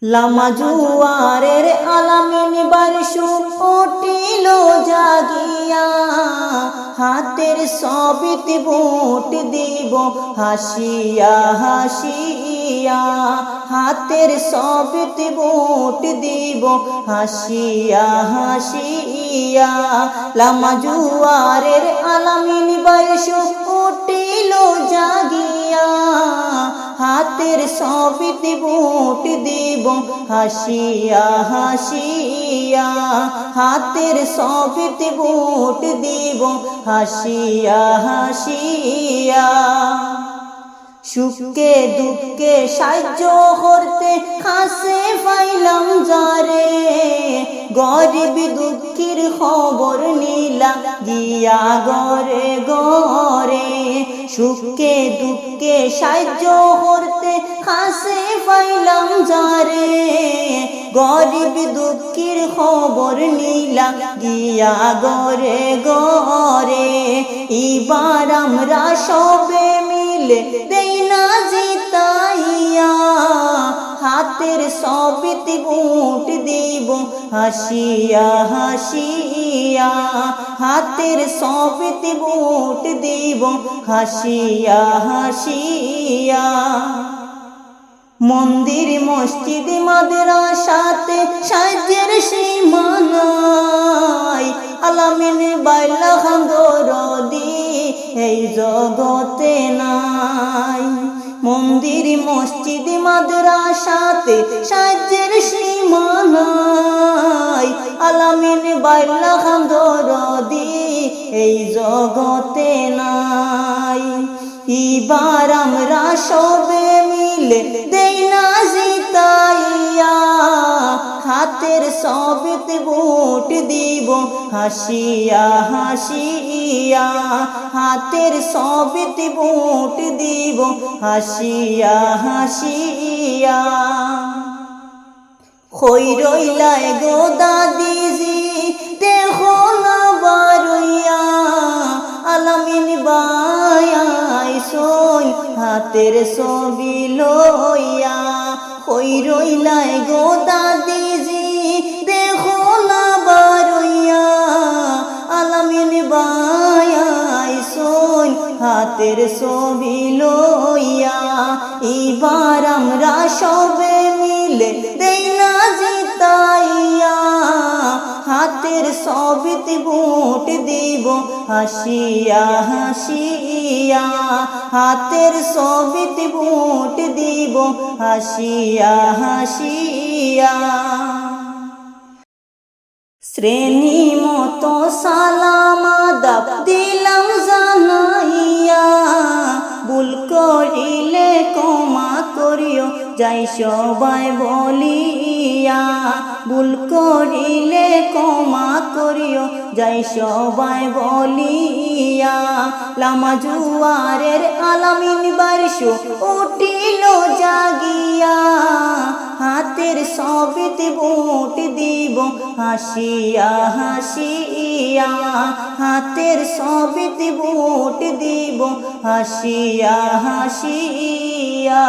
লামা জুয়ারের আলামিন বারশু উঠিল জাগিয়া, হাতের সবিত ভোট দিব হাসিয়া হাসিয়া, হাতের সবিত ভোট দিব হাসিয়া হাসিয়া। লামা জুয়ারের আলামিন বারশু উঠিল জাগিয়া, হাতের সবিত ভোট দিব হাসিয়া হাসিয়া, হাতের সবিত ভোট দিব হাসিয়া হাসিয়া। সুখে দুঃখে সাহায্য করতে কাছে পাইলাম যারে, গরিব দুঃখীর খবর নিলা গিয়া ঘরে ঘরে। সুখে দুঃখে সাহায্য করতে কাছে পাইলাম যারে, গরিব দুঃখীর খবর নিলা গিয়া ঘরে ঘরে। এবার আমরা সবে মিলে দেই না জিতাইয়া, হাতের সবিত ভোট দিব হাসিয়া হাসিয়া, হাতের সবিত ভোট দিব হাসিয়া হাসিয়া। মন্দির মসজিদ মাদ্রাসাতে সাহায্যের সীমা নাই, আলামিন বাইলা দরদি এই জগতে নাই। মন্দির মসজিদ মাদ্রাসাতে সাহায্যের সীমা নাই, আলামিন বাইলা দরদি এই জগতে নাই। এবার আমরা সবে মিলে দেই না জিতাইয়া, হাতের সবিত ভোট দিব হাসিয়া হাসিয়া, হাতের সবিত ভোট দিব হাসিয়া হাসিয়া। কই রইলাই গো দাদিজি দেখো না বারইয়া, আলামিন বায়াই সই হাতের ছবি লইয়া। কই রইলাই গো দাদিজি দেখো না বারইয়া, আলামিন বায়াই সই হাতের ছবি লইয়া। এবার আমরা সবে মিলে দেই না জিতাইয়া, হাতের সবিত ভোট দিব হাসিয়া হাসিয়া, হাতের সবিত ভোট দিব হাসিয়া হাসিয়া। শ্রেণী মতো সালাম আদাব দিলাম জানাইয়া, ভুল করিলে ক্ষমা করিও যাই সবাই বলিয়া, ভুল করিলে ক্ষমা করিও যাই সবাই বলিয়া। লামা জুয়ারের আলামিন বারশু উঠিল জাগিয়া, হাতের সবিত ভোট দিব হাসিয়া হাসিয়া, হাতের সবিত ভোট দিব হাসিয়া হাসিয়া।